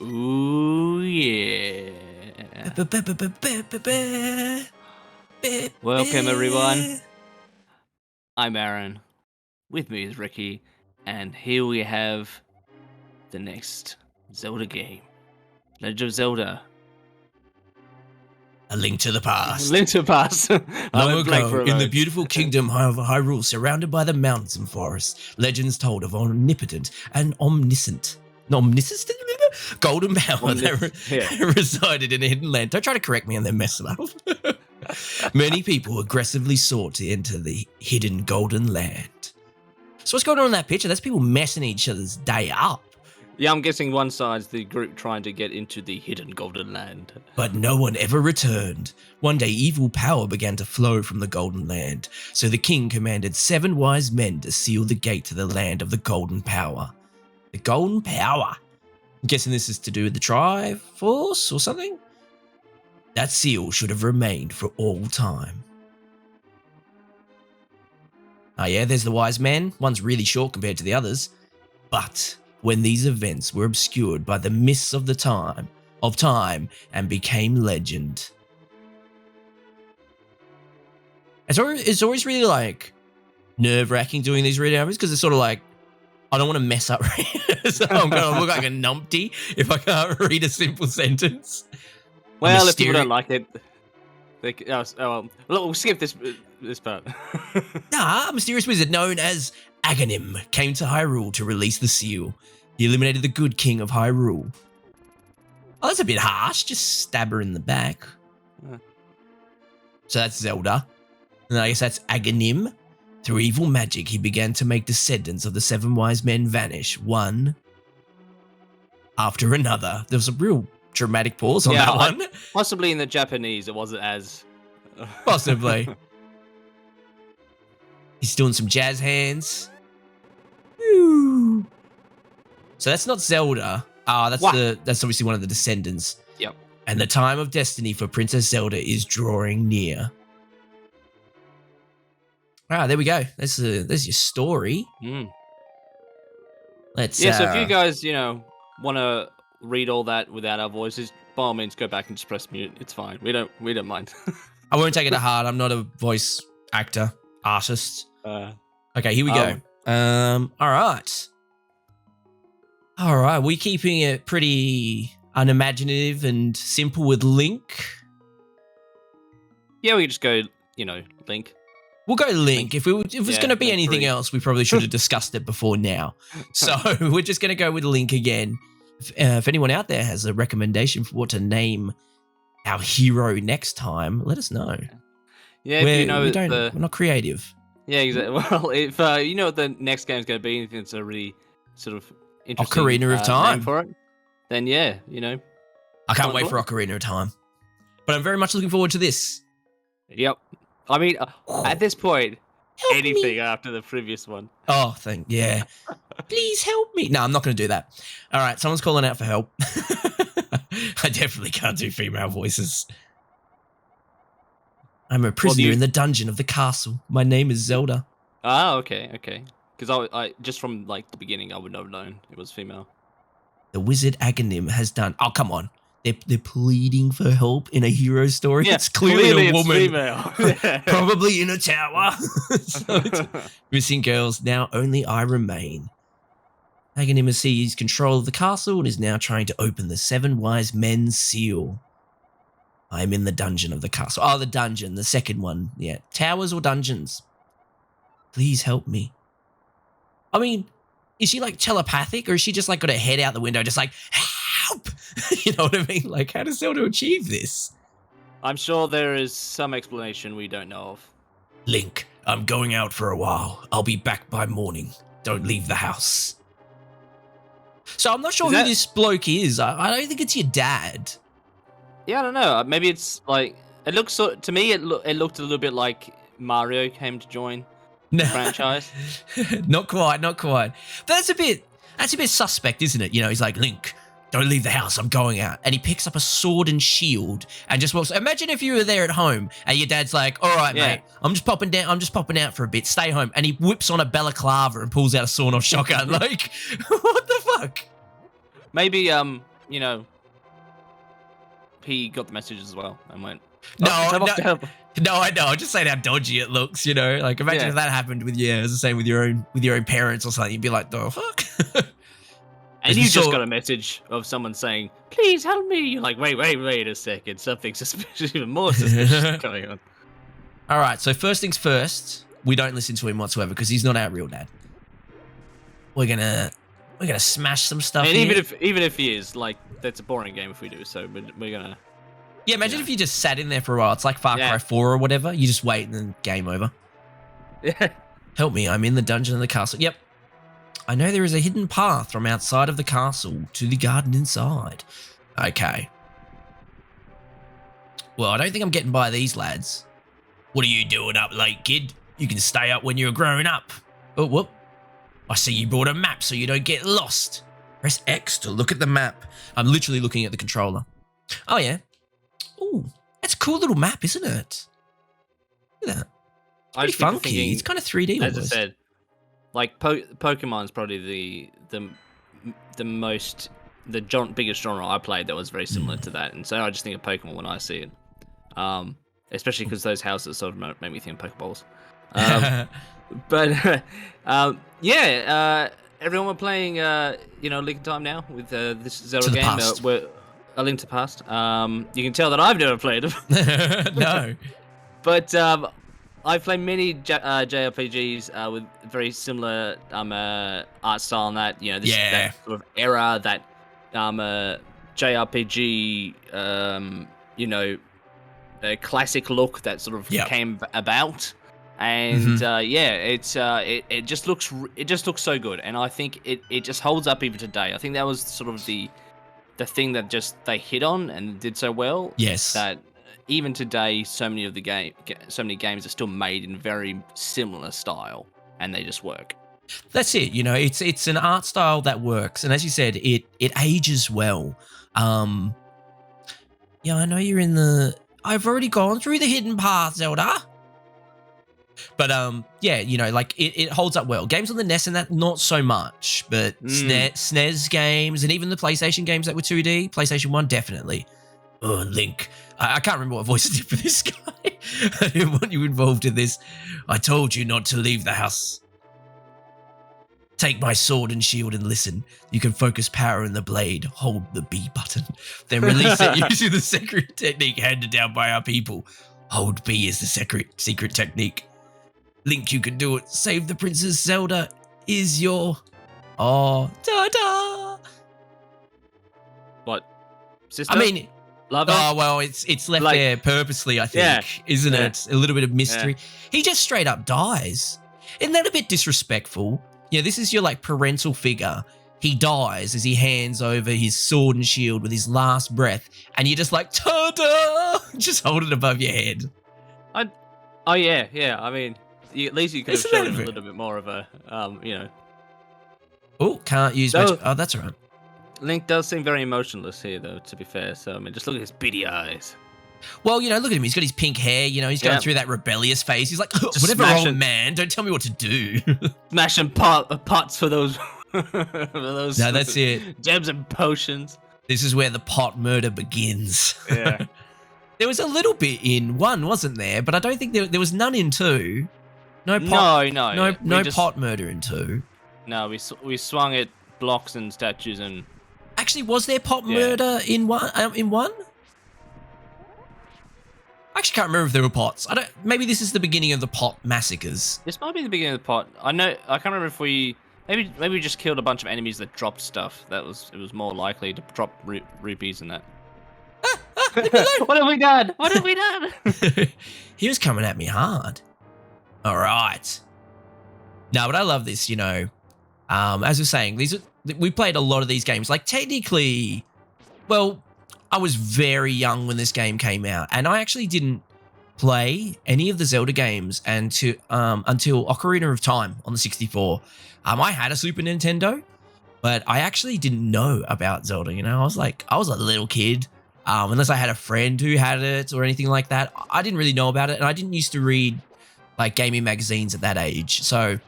Ooh, yeah. Welcome, everyone. I'm Aaron. With me is Ricky. And here we have the next Zelda game. Legend of Zelda. A Link to the Past. Link to the Past. Long ago, in the beautiful kingdom of Hyrule, surrounded by the mountains and forests, legends told of omnipotent and omniscient golden power that resided in a hidden land. Don't try to correct me and then mess it up. Many people aggressively sought to enter the hidden golden land. So what's going on in that picture? That's people messing each other's day up. Yeah, I'm guessing one side's the group trying to get into the hidden golden land. But no one ever returned. One day, evil power began to flow from the golden land. So the king commanded 7 wise men to seal the gate to the land of the golden power. The golden power. I'm guessing this is to do with the Triforce or something? That seal should have remained for all time. Oh yeah, there's the wise men. One's really short compared to the others. But when these events were obscured by the mists of time and became legend. It's always really like nerve-wracking doing these read outs because it's sort of like, I don't want to mess up, so I'm going to look like a numpty if I can't read a simple sentence. Well, if people don't like it, we'll skip this part. A mysterious wizard known as Aghanim came to Hyrule to release the seal. He eliminated the good king of Hyrule. Oh, that's a bit harsh. Just stab her in the back. Yeah. So that's Zelda. And I guess that's Aghanim. Through evil magic, he began to make descendants of the 7 wise men vanish, one after another. There was a real dramatic pause on that one. Possibly in the Japanese, it wasn't as... Possibly. He's doing some jazz hands. Woo. So that's not Zelda. That's obviously one of the descendants. Yep. And the time of destiny for Princess Zelda is drawing near. There we go. There's your story. Let's. So if you guys, want to read all that without our voices, by all means, go back and just press mute. It's fine. We don't mind. I won't take it to heart. I'm not a voice actor, artist. Okay, here we go. All right. We're keeping it pretty unimaginative and simple with Link. Yeah, we just go, Link. We'll go Link. If it's going to be anything else, we probably should have discussed it before now. So we're just going to go with Link again. If anyone out there has a recommendation for what to name our hero next time, let us know. Yeah, we're not creative. Yeah, exactly. Well, if you know what the next game is going to be, anything that's a really sort of interesting Ocarina of Time name for it, then I can't wait for Ocarina of Time. But I'm very much looking forward to this. Yep. I mean, at this point, anything after the previous one. Oh, yeah. Please help me. No, I'm not going to do that. All right, someone's calling out for help. I definitely can't do female voices. I'm a prisoner in the dungeon of the castle. My name is Zelda. Ah, okay. Because I just from the beginning, I would not have known it was female. The wizard Aghanim has done. Oh, come on. They're pleading for help in a hero story. Yeah, it's clearly a woman. Female. Probably in a tower. Missing girls, now only I remain. Aghanim has seized control of the castle and is now trying to open the 7 wise men's seal. I am in the dungeon of the castle. Oh, the dungeon, the second one. Yeah, towers or dungeons? Please help me. I mean, is she telepathic or is she just got her head out the window just help? You know what I mean? How does Zelda achieve this? I'm sure there is some explanation we don't know of. Link, I'm going out for a while. I'll be back by morning. Don't leave the house. So I'm not sure who this bloke is. I don't think it's your dad. Yeah, I don't know. Maybe it's it looks to me it looked a little bit like Mario came to join the franchise. Not quite. But that's a bit suspect, isn't it? He's like, Link, don't leave the house. I'm going out. And he picks up a sword and shield and just walks. Imagine if you were there at home and your dad's like, all right, mate, I'm just popping out for a bit. Stay home. And he whips on a balaclava and pulls out a sawn-off shotgun. What the fuck? Maybe he got the message as well and went, No, I'm off to help. No, I know. I'm just saying how dodgy it looks. Like imagine if that happened with as the same with your own parents or something. You'd be like, the fuck. And you just got a message of someone saying, "Please help me." You're like, wait a second. Something suspicious, even more suspicious going on. All right. So first things first, we don't listen to him whatsoever because he's not our real dad. We're gonna smash some stuff. And here. even if he is, like, that's a boring game if we do. So we're gonna. Yeah, imagine if you just sat in there for a while. It's like Far Cry 4 or whatever. You just wait and then game over. Yeah. Help me. I'm in the dungeon of the castle. Yep. I know there is a hidden path from outside of the castle to the garden inside. Okay. Well, I don't think I'm getting by these lads. What are you doing up late, kid? You can stay up when you're grown up. Oh, whoop. I see you brought a map so you don't get lost. Press X to look at the map. I'm literally looking at the controller. Oh, yeah. Ooh, that's a cool little map, isn't it? Look at that. Pretty funky. It's kind of 3D. As I said, like Pokemon's probably the biggest genre I played that was very similar to that, and so I just think of Pokemon when I see it. Especially because those houses sort of make me think of Pokeballs. But everyone we're playing Link in Time now with this Zelda game. We're A Link to the Past. You can tell that I've never played them. No. But I've played many JRPGs with very similar art style and that, that sort of era, that JRPG, classic look that sort of came about. And it just looks so good, and I think it just holds up even today. I think that was sort of the thing that just they hit on and did so well. Yes. That even today, so many games are still made in very similar style, and they just work. That's it. It's an art style that works, and as you said, it ages well. I know you're in the. I've already gone through the hidden path, Zelda. But it holds up well. Games on the NES and that, not so much. But SNES games and even the PlayStation games that were 2D, PlayStation 1 definitely. Oh, Link. I can't remember what voice I did for this guy. I didn't want you involved in this. I told you not to leave the house. Take my sword and shield and listen. You can focus power in the blade. Hold the B button. Then release it using the secret technique handed down by our people. Hold B is the secret technique. Link, you can do it. Save the Princess Zelda is your... Oh, ta-da! What? Sister? I mean... Lover? Oh, well, it's left there purposely, I think, isn't it? A little bit of mystery. Yeah. He just straight up dies. Isn't that a bit disrespectful? This is your, parental figure. He dies as he hands over his sword and shield with his last breath, and you're just like, ta-da! Just hold it above your head. Oh, yeah. I mean... at least you could have shown a little bit more of a, Oh, can't use magic. Oh, that's all right. Link does seem very emotionless here, though, to be fair. So, I mean, just look at his beady eyes. Well, look at him. He's got his pink hair. He's going through that rebellious phase. He's like, whatever, old man. Don't tell me what to do. Smashing pots for those... No, that's it. Gems and potions. This is where the pot murder begins. Yeah. There was a little bit in 1, wasn't there? But I don't think there was none in 2. No pot murder in 2. No, we swung at blocks and statues and. Actually, was there pot murder in 1? In 1, I actually can't remember if there were pots. Maybe this is the beginning of the pot massacres. This might be the beginning of the pot. I can't remember if we maybe we just killed a bunch of enemies that dropped stuff. It was more likely to drop rupees and that. What have we done? What have we done? He was coming at me hard. All right. No, but I love this, as I was saying, we played a lot of these games. Technically, well, I was very young when this game came out, and I actually didn't play any of the Zelda games until Ocarina of Time on the 64. I had a Super Nintendo, but I actually didn't know about Zelda. I was a little kid. Unless I had a friend who had it or anything like that, I didn't really know about it, and I didn't used to read gaming magazines at that age, so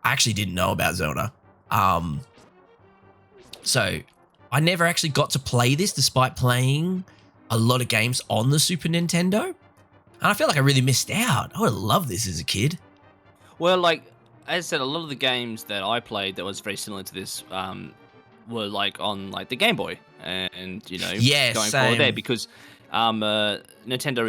I actually didn't know about Zelda. So I never actually got to play this despite playing a lot of games on the Super Nintendo. And I feel like I really missed out. I would have loved this as a kid. Well, like as I said, a lot of the games that I played that was very similar to this were like on like the Game Boy, and going forward there because Nintendo,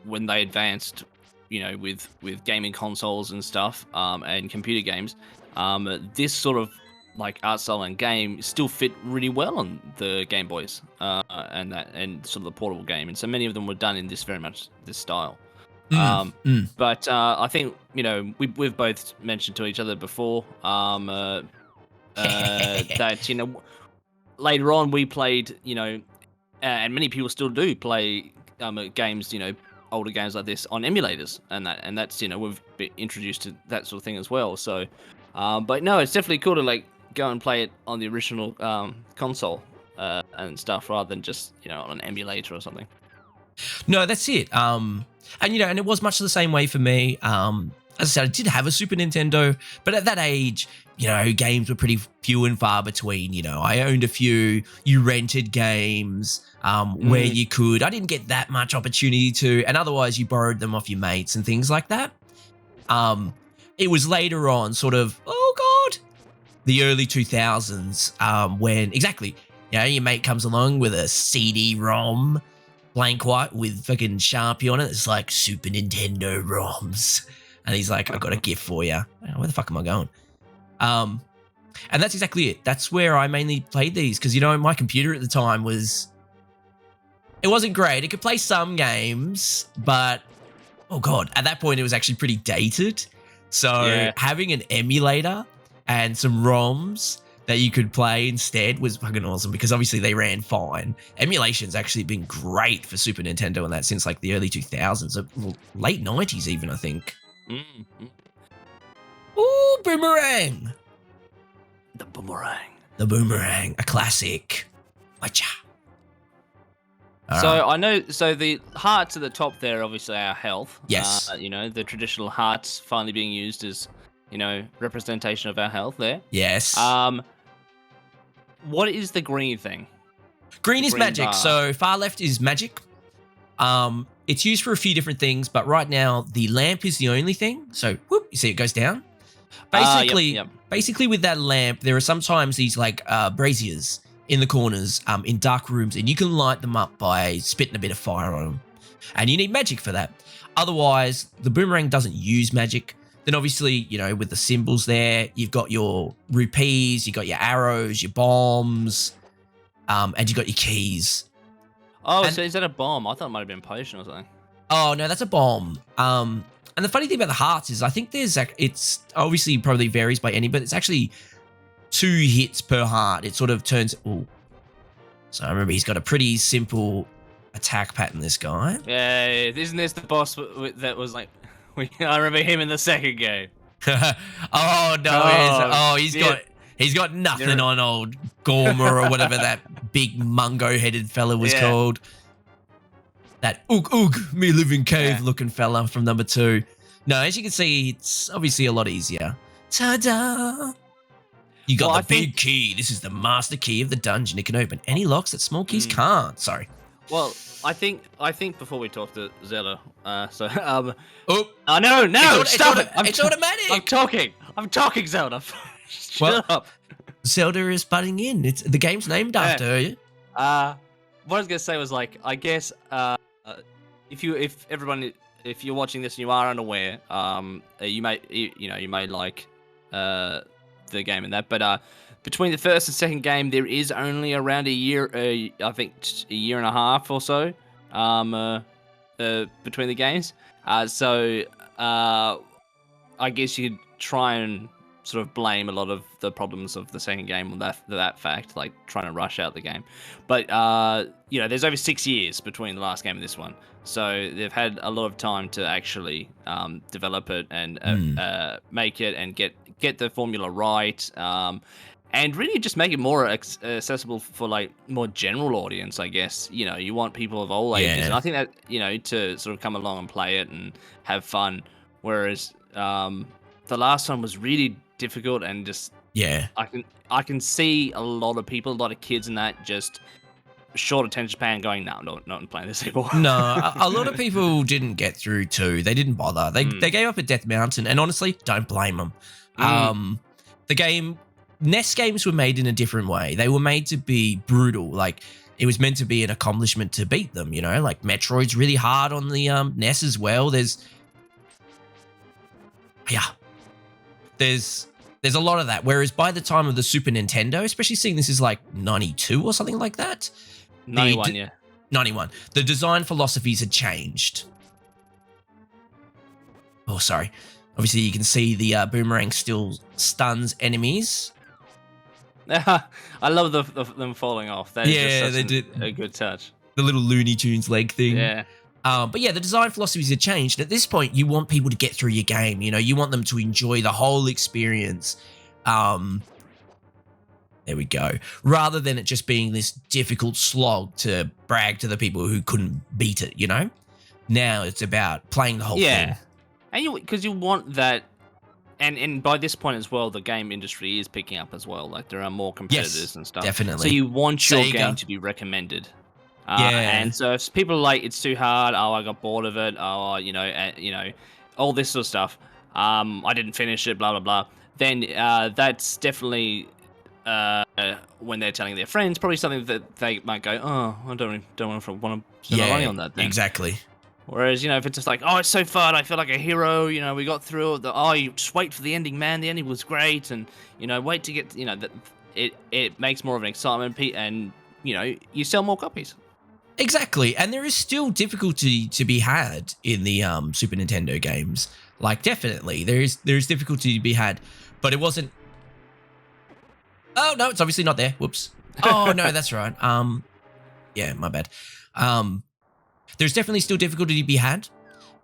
when they advanced, with gaming consoles and stuff, and computer games, this sort of like art style and game still fit really well on the Game Boys, and sort of the portable game, and so many of them were done in this style. But I think we've both mentioned to each other before that later on we played and many people still do play games, older games like this on emulators, and that's we've been introduced to that sort of thing as well. So but no, it's definitely cool to like go and play it on the original console and stuff rather than just on an emulator or something. No, that's it. And and it was much the same way for me. As I said, I did have a Super Nintendo, but at that age, games were pretty few and far between. I owned a few. You rented games where you could. I didn't get that much opportunity to, and otherwise you borrowed them off your mates and things like that. It was later on, sort of, the early 2000s, when exactly, your mate comes along with a CD-ROM, blank white with fucking Sharpie on it. It's like Super Nintendo ROMs. And he's like, I've got a gift for you. Where the fuck am I going? And that's exactly it. That's where I mainly played these because, my computer at the time it wasn't great. It could play some games, but, at that point it was actually pretty dated. So having an emulator and some ROMs that you could play instead was fucking awesome because obviously they ran fine. Emulation's actually been great for Super Nintendo and that since like the early 2000s, late 90s even, I think. Mm-hmm. Ooh, Boomerang! The Boomerang, a classic. Wacha. So I know. So the hearts at the top there, obviously, our health. Yes. The traditional hearts finally being used as, representation of our health there. Yes. What is the green thing? Green is magic. Bar. So far left is magic. It's used for a few different things, but right now the lamp is the only thing. So whoop, you see it goes down. Basically with that lamp, there are sometimes these like braziers in the corners, in dark rooms, and you can light them up by spitting a bit of fire on them. And you need magic for that. Otherwise, the boomerang doesn't use magic. Then obviously, with the symbols there, you've got your rupees, you've got your arrows, your bombs, and you've got your keys. Oh, so is that a bomb? I thought it might have been a potion or something. Oh, no, that's a bomb. And the funny thing about the hearts is I think it's obviously probably varies by any, but it's actually 2 hits per heart. It sort of turns... Ooh. So I remember he's got a pretty simple attack pattern, this guy. Yeah, isn't this the boss that was like... I remember him in the second game. Oh, no. He's got nothing on old Gorma or whatever that big mungo-headed fella was called. That me living cave looking fella from number 2. No, as you can see, it's obviously a lot easier. Ta-da! You got the big key. This is the master key of the dungeon. It can open any locks that small keys can't. Sorry. Well, I think before we talk to Zelda, no, stop it! It's automatic. I'm talking, Zelda. Shut up. Zelda is butting in. It's the game's named after her. What I was gonna say was like, I guess if you're watching this and you are unaware, you may like the game and that, but between the first and second game, there is only around a year, I think a year and a half or so, between the games. So I guess you could try and sort of blame a lot of the problems of the second game on that fact, like trying to rush out the game. But there's over 6 years between the last game and this one, so they've had a lot of time to actually develop it and make it and get the formula right. And really just make it more accessible for like more general audience, I guess. You want people of all ages. And I think that, to sort of come along and play it and have fun. Whereas the last one was really difficult and just Yeah. I can see a lot of people, a lot of kids in that just short attention span going, no, not playing this anymore. No, a lot of people didn't get through too. They didn't bother. They gave up at Death Mountain, and honestly, don't blame them. The game, NES games were made in a different way. They were made to be brutal. Like, it was meant to be an accomplishment to beat them, you know? Like, Metroid's really hard on the NES as well. There's a lot of that. Whereas by the time of the Super Nintendo, especially seeing this is like 92 or something like that. 91, yeah. 91. The design philosophies had changed. Oh, sorry. Obviously, you can see the boomerang still stuns enemies. I love them falling off. That is they did a good touch. The little Looney Tunes leg thing. Yeah. But yeah, the design philosophies have changed. At this point, you want people to get through your game. You know, you want them to enjoy the whole experience. There we go. Rather than it just being this difficult slog to brag to the people who couldn't beat it, you know? Now it's about playing the whole thing. And because you want that, and by this point as well, the game industry is picking up as well. Like, there are more competitors and stuff. Definitely. So you want your game to be recommended. And so if people are like, it's too hard, I got bored of it, all this sort of stuff, I didn't finish it, blah, blah, blah, then that's definitely, when they're telling their friends, probably something that they might go, oh, I don't want to spend money on that then. Exactly. Whereas, if it's just like, oh, it's so fun, I feel like a hero, we got through it, you just wait for the ending, man, the ending was great, and, wait to get, it makes more of an excitement, and, you sell more copies. Exactly, and there is still difficulty to be had in the Super Nintendo games. Like, definitely, there is difficulty to be had, but it wasn't. Oh no, it's obviously not there. Whoops. Oh no, that's right. Yeah, my bad. There's definitely still difficulty to be had,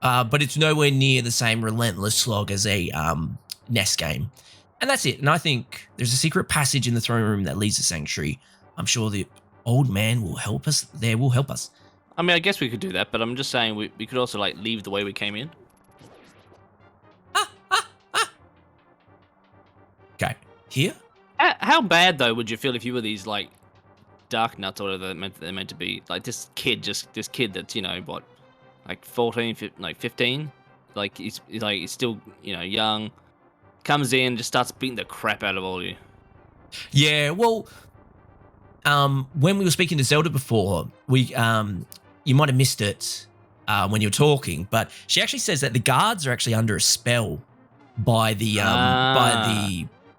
but it's nowhere near the same relentless slog as a NES game, and that's it. And I think there's a secret passage in the throne room that leads to Sanctuary. I'm sure the old man will help us. Will help us. I mean, I guess we could do that, but I'm just saying we could also like leave the way we came in. Okay, here. How bad though would you feel if you were these like dark nuts or whatever they're meant to be? Like this kid that's what, like 14, like 15, like he's still young, comes in, just starts beating the crap out of all of you. Yeah, well. When we were speaking to Zelda before, you might have missed it when you were talking, but she actually says that the guards are actually under a spell by the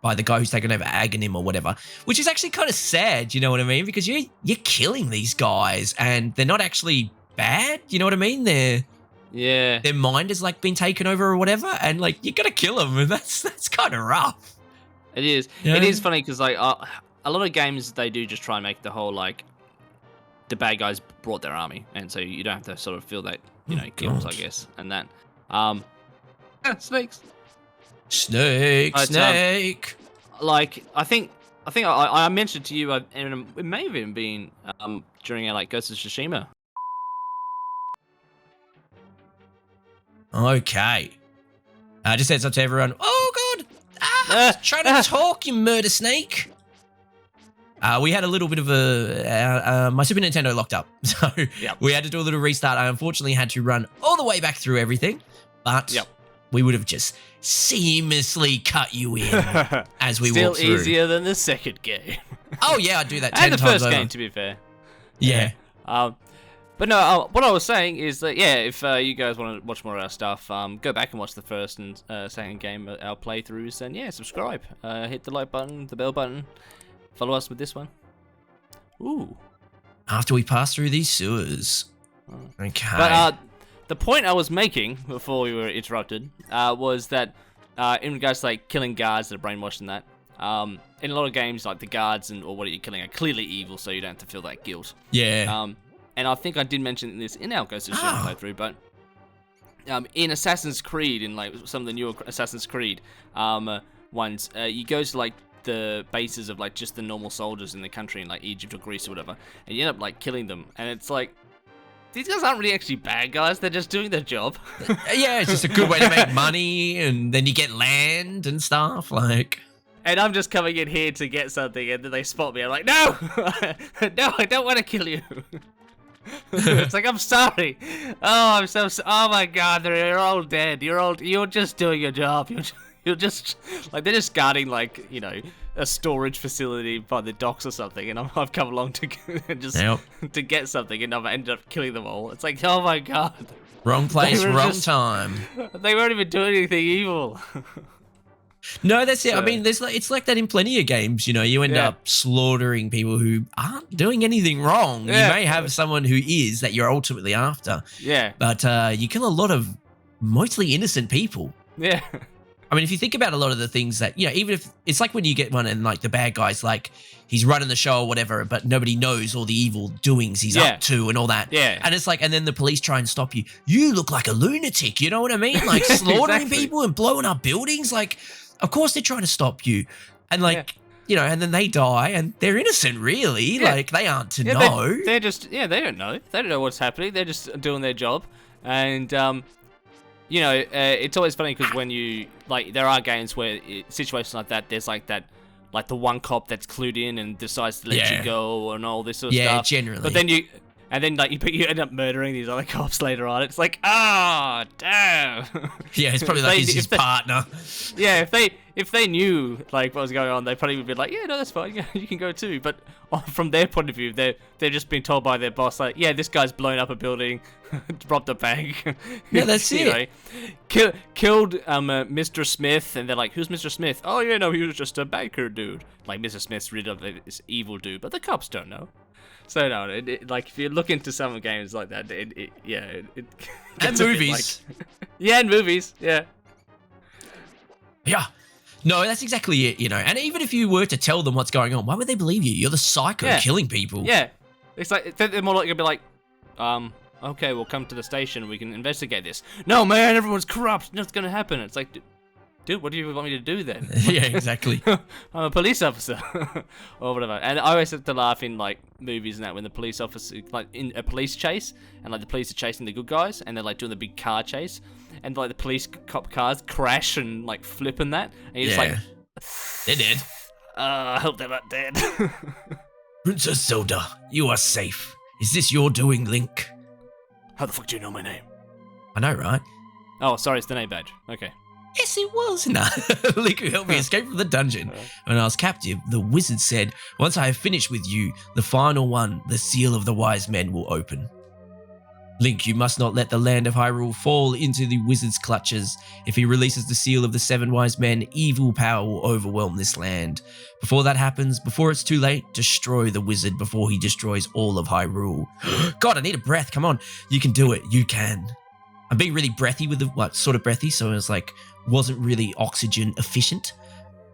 by the guy who's taken over Aghanim or whatever, which is actually kind of sad. You know what I mean? Because you're killing these guys and they're not actually bad. You know what I mean? Their mind has like been taken over or whatever, and like you gotta kill them, and that's kind of rough. It is. Yeah. It is funny because like. A lot of games, they do just try and make the whole, like, the bad guys brought their army, and so you don't have to sort of feel that, guilt, I guess, and that. Snakes. Snake. Like, I think I mentioned to you, and it may have even been during our, like, Ghost of Tsushima. Okay. Just heads up to everyone. Oh, God! Trying to talk, you murder snake! We had a little bit of my Super Nintendo locked up, so we had to do a little restart. I unfortunately had to run all the way back through everything, but we would have just seamlessly cut you in as we walked through. Still easier than the second game. Oh yeah, I'd do that 10 and the times first over. game, to be fair. Yeah. But no, what I was saying is that if you guys want to watch more of our stuff, go back and watch the first and second game, our playthroughs, and subscribe, hit the like button, the bell button. Follow us with this one. Ooh. After we pass through these sewers. Okay. But the point I was making before we were interrupted was that in regards to like killing guards that are brainwashed and that, in a lot of games like the guards or what you're killing are clearly evil, so you don't have to feel that guilt. Yeah. And I think I did mention this in our Ghost of Tsushima playthrough, but in Assassin's Creed, in like some of the newer Assassin's Creed ones, you go to like the bases of like just the normal soldiers in the country in like Egypt or Greece or whatever, and you end up like killing them, and it's like these guys aren't really actually bad guys, they're just doing their job. Yeah, it's just a good way to make money, and then you get land and stuff. Like, And I'm just coming in here to get something, and then they spot me. I'm like, no, no, I don't want to kill you. It's like, I'm sorry. Oh, I'm so. Oh my God, they're all dead. You're just doing your job. You're just like they're just guarding like a storage facility by the docks or something, and I've come along to just to get something, and I've ended up killing them all. It's like, oh my God, wrong place, wrong time. They weren't even doing anything evil. No, that's it. I mean, it's like that in plenty of games. You end up slaughtering people who aren't doing anything wrong. Yeah. You may have someone who is that you're ultimately after. Yeah. But you kill a lot of mostly innocent people. Yeah. I mean, if you think about a lot of the things that, even if it's like when you get one and like the bad guy's like, he's running the show or whatever, but nobody knows all the evil doings he's up to and all that. Yeah. And it's like, and then the police try and stop you. You look like a lunatic. You know what I mean? Like slaughtering people and blowing up buildings. Like, of course they're trying to stop you. And like, and then they die and they're innocent, really. Yeah. Like they aren't to know. They're just, they don't know. They don't know what's happening. They're just doing their job. And, it's always funny because when you, like, there are games where situations like that, there's like that, like the one cop that's clued in and decides to let you go and all this sort of stuff. Yeah, generally. But then you end up murdering these other cops later on. It's like, damn. Yeah, it's probably like his partner. Yeah, if they knew like what was going on, they probably would be like, yeah, no, that's fine. Yeah, you can go too. But from their point of view, they're just being told by their boss, like, yeah, this guy's blown up a building, robbed a bank. Yeah, that's it. Killed Mr. Smith, and they're like, who's Mr. Smith? Oh yeah, no, he was just a banker dude. Like Mr. Smith's rid of this evil dude, but the cops don't know. So no, like if you look into some games like that, it and movies. And movies, yeah. Yeah. No, that's exactly it, And even if you were to tell them what's going on, why would they believe you? You're the psycho killing people. Yeah. It's like they're more likely to be like, okay, we'll come to the station and we can investigate this. No, man, everyone's corrupt. Nothing's gonna happen. It's like, dude, what do you want me to do then? Yeah, exactly. I'm a police officer or whatever. And I always have to laugh in like movies and that when the police officer, like in a police chase, and like the police are chasing the good guys, and they're like doing the big car chase, and like the police cop cars crash and like flip and that, and you're just like, they're dead. I hope they're not dead. Princess Zelda, you are safe. Is this your doing, Link? How the fuck do you know my name? I know, right? Oh, sorry, it's the name badge. Okay. Yes, it was. Nah, Link who helped me escape from the dungeon. When I was captive, the wizard said, once I have finished with you, the final one, the seal of the wise men, will open. Link, you must not let the land of Hyrule fall into the wizard's clutches. If he releases the seal of the 7 wise men, evil power will overwhelm this land. Before that happens, before it's too late, destroy the wizard before he destroys all of Hyrule. God, I need a breath. Come on. You can do it. You can. I'm being really breathy with the, sort of breathy, so it was like, wasn't really oxygen efficient.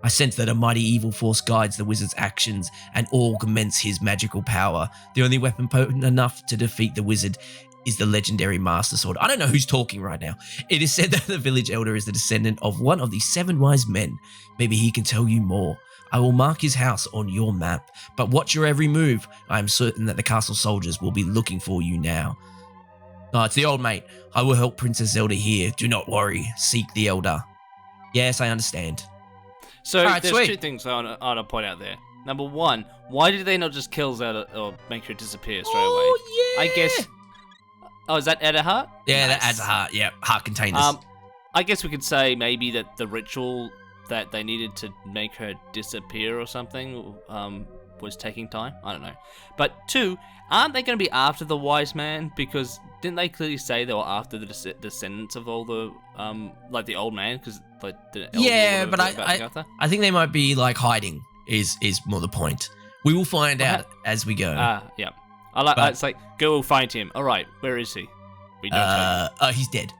I sense that a mighty evil force guides the wizard's actions and augments his magical power. The only weapon potent enough to defeat the wizard is the legendary Master Sword. I don't know who's talking right now. It is said that the village elder is the descendant of one of the 7 wise men. Maybe he can tell you more. I will mark his house on your map, but watch your every move. I am certain that the castle soldiers will be looking for you now. Oh, it's the old mate. I will help Princess Zelda here. Do not worry. Seek the elder. Yes, I understand. So there's 2 things I want to point out there. Number 1, why did they not just kill Zelda or make her disappear straight away? Oh, yeah. I guess... Oh, is that add a heart? Yeah, nice. That adds a heart. Yeah, heart containers. I guess we could say maybe that the ritual that they needed to make her disappear or something was taking time. I don't know. But 2, aren't they going to be after the wise man? Because didn't they clearly say they were after the descendants of all the like the old man? Because like the but I think they might be like hiding. Is more the point. We will find out as we go. Yeah. It's like, go find him. All right, where is he? We don't tell you. He's dead.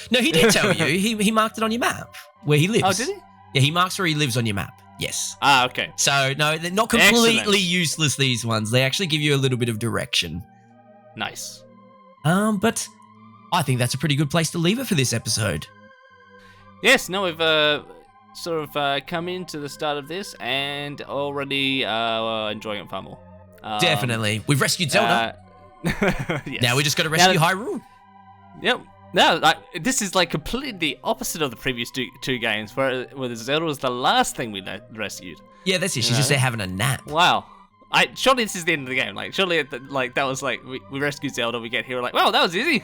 No, he did tell you. He marked it on your map where he lives. Oh, did he? Yeah, he marks where he lives on your map. Yes. Okay. So, no, they're not completely useless, these ones. They actually give you a little bit of direction. Nice. But I think that's a pretty good place to leave it for this episode. Yes, no, we've sort of come into the start of this and already enjoying it far more. Definitely. We've rescued Zelda. Yes. Now we just got to rescue Hyrule. Yep. No, like this is like completely the opposite of the previous two games, where the Zelda was the last thing we rescued. Yeah, that's it. She's just there having a nap. Wow. Surely this is the end of the game. Like, surely, that was like we rescue Zelda, we get here, we're like, wow, that was easy.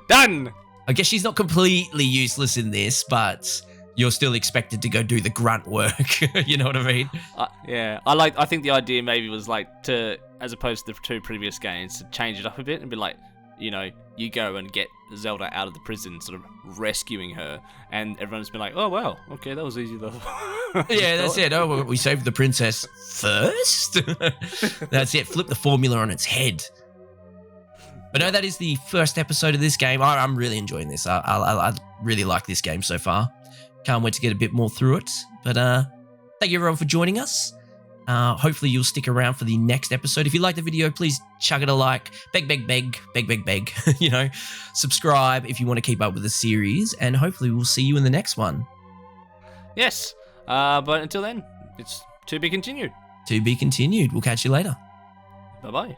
Done. I guess she's not completely useless in this, but you're still expected to go do the grunt work. You know what I mean? Yeah, I think the idea maybe was like to, as opposed to the two previous games, to change it up a bit and be like, you know, you go and get Zelda out of the prison, sort of rescuing her, and everyone's been like, oh wow, okay, that was easy though. Yeah, that's it. Oh, we saved the princess first. That's it. Flip the formula on its head. But no, that is the first episode of this game. I'm really enjoying this. I really like this game so far. Can't wait to get a bit more through it. But thank you everyone for joining us. Hopefully you'll stick around for the next episode. If you like the video, please chuck it a like. Beg. You know, subscribe if you want to keep up with the series. And hopefully we'll see you in the next one. Yes. But until then, it's to be continued. To be continued. We'll catch you later. Bye-bye.